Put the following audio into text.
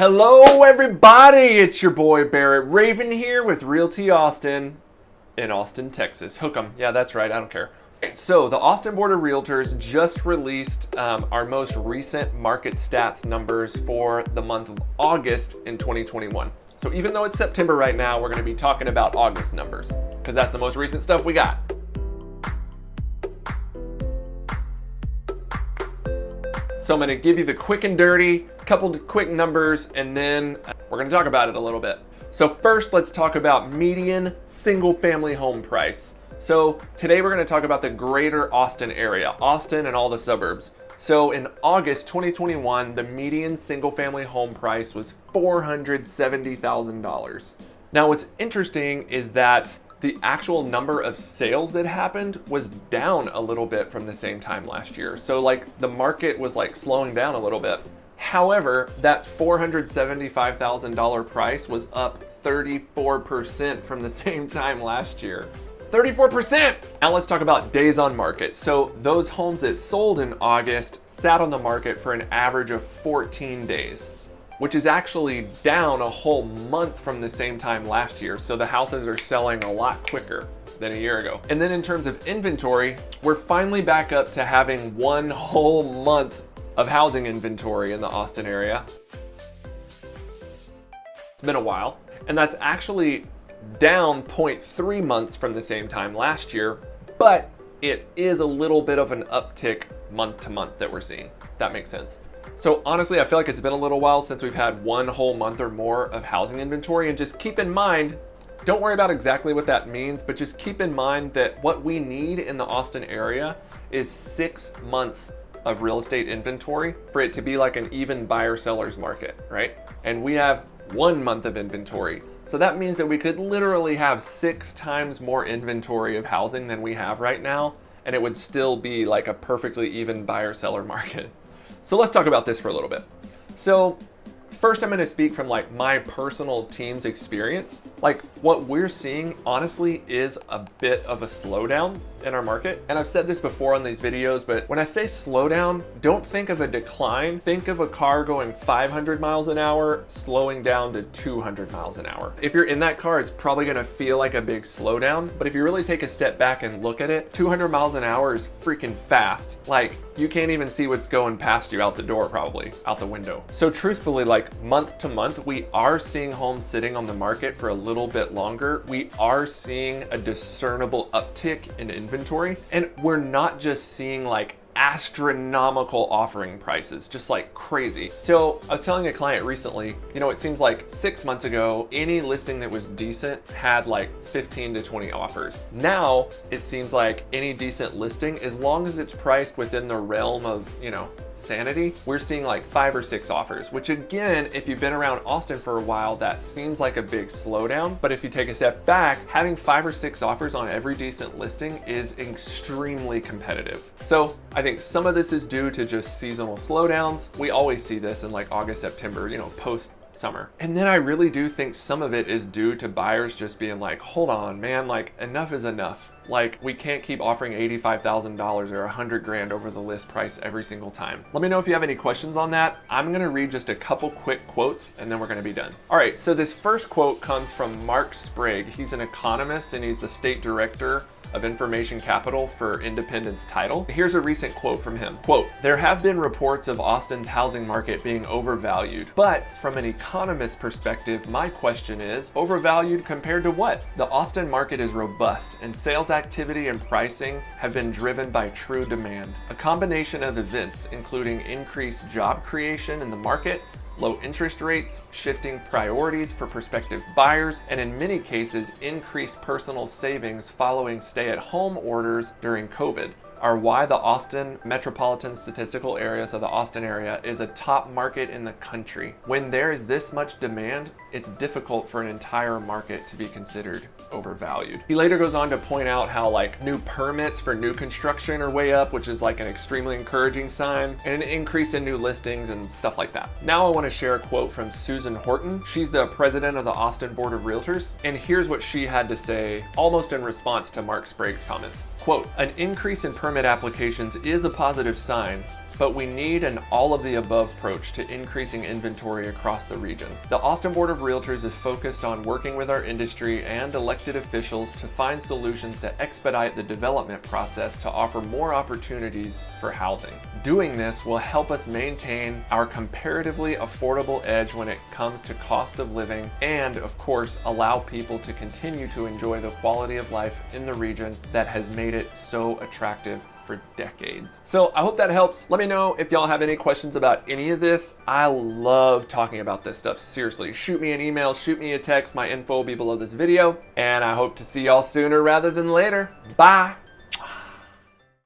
Hello everybody, it's your boy Barrett Raven here with Realty Austin in Austin, Texas. Hook 'em. Yeah, that's right, I don't care. Okay, so the Austin Board of Realtors just released our most recent market stats numbers for the month of August in 2021. So even though it's September right now, we're gonna be talking about August numbers because that's the most recent stuff we got. So I'm gonna give you the quick and dirty, couple of quick numbers, and then we're gonna talk about it a little bit. So first, let's talk about median single family home price. So today we're gonna talk about the greater Austin area, Austin and all the suburbs. So in August 2021, the median single family home price was $470,000. Now what's interesting is that the actual number of sales that happened was down a little bit from the same time last year. So like the market was like slowing down a little bit. However, that $475,000 price was up 34% from the same time last year. 34%! Now let's talk about days on market. So those homes that sold in August sat on the market for an average of 14 days. Which is actually down a whole month from the same time last year. So the houses are selling a lot quicker than a year ago. And then in terms of inventory, we're finally back up to having one whole month of housing inventory in the Austin area. It's been a while. And that's actually down 0.3 months from the same time last year, but it is a little bit of an uptick month to month that we're seeing, if that makes sense. So honestly, I feel like it's been a little while since we've had one whole month or more of housing inventory, and just keep in mind, don't worry about exactly what that means, but just keep in mind that what we need in the Austin area is 6 months of real estate inventory for it to be like an even buyer-seller's market, right? And we have 1 month of inventory. So that means that we could literally have 6 times more inventory of housing than we have right now, and it would still be like a perfectly even buyer-seller market. So let's talk about this for a little bit. So first I'm gonna speak from like my personal team's experience. Like what we're seeing honestly is a bit of a slowdown in our market. And I've said this before on these videos, but when I say slowdown, don't think of a decline. Think of a car going 500 miles an hour, slowing down to 200 miles an hour. If you're in that car, it's probably gonna feel like a big slowdown, but if you really take a step back and look at it, 200 miles an hour is freaking fast. Like you can't even see what's going past you out the door, probably, out the window. So truthfully, like month to month, we are seeing homes sitting on the market for a little bit longer. We are seeing a discernible uptick in inventory, and we're not just seeing like astronomical offering prices, just like crazy. So I was telling a client recently, you know, it seems like 6 months ago, any listing that was decent had like 15 to 20 offers. Now it seems like any decent listing, as long as it's priced within the realm of, you know, sanity, we're seeing like 5 or 6 offers, which again, if you've been around Austin for a while, that seems like a big slowdown. But if you take a step back, having 5 or 6 offers on every decent listing is extremely competitive. So I think some of this is due to just seasonal slowdowns. We always see this in like August, September, you know, post summer. And then I really do think some of it is due to buyers just being like, hold on, man, like enough is enough. Like we can't keep offering $85,000 or 100 grand over the list price every single time. Let me know if you have any questions on that. I'm gonna read just a couple quick quotes and then we're gonna be done. All right, so this first quote comes from Mark Sprague. He's an economist and he's the state director of Information Capital for Independence Title. Here's a recent quote from him. Quote, "There have been reports of Austin's housing market being overvalued, but from an economist perspective, my question is, overvalued compared to what? The Austin market is robust and sales activity and pricing have been driven by true demand. A combination of events, including increased job creation in the market, low interest rates, shifting priorities for prospective buyers, and in many cases, increased personal savings following stay-at-home orders during COVID, are why the Austin metropolitan statistical area, so the Austin area, is a top market in the country. When there is this much demand, it's difficult for an entire market to be considered overvalued." He later goes on to point out how like new permits for new construction are way up, which is like an extremely encouraging sign, and an increase in new listings and stuff like that. Now I want to share a quote from Susan Horton. She's the president of the Austin Board of Realtors, and here's what she had to say almost in response to Mark Sprague's comments. Quote, "An increase in permit applications is a positive sign, but we need an all-of-the-above approach to increasing inventory across the region. The Austin Board of Realtors is focused on working with our industry and elected officials to find solutions to expedite the development process to offer more opportunities for housing. Doing this will help us maintain our comparatively affordable edge when it comes to cost of living and, of course, allow people to continue to enjoy the quality of life in the region that has made it so attractive for decades. So I hope that helps. Let me know if y'all have any questions about any of this. I love talking about this stuff. Seriously, shoot me an email, shoot me a text. My info will be below this video, and I hope to see y'all sooner rather than later. Bye.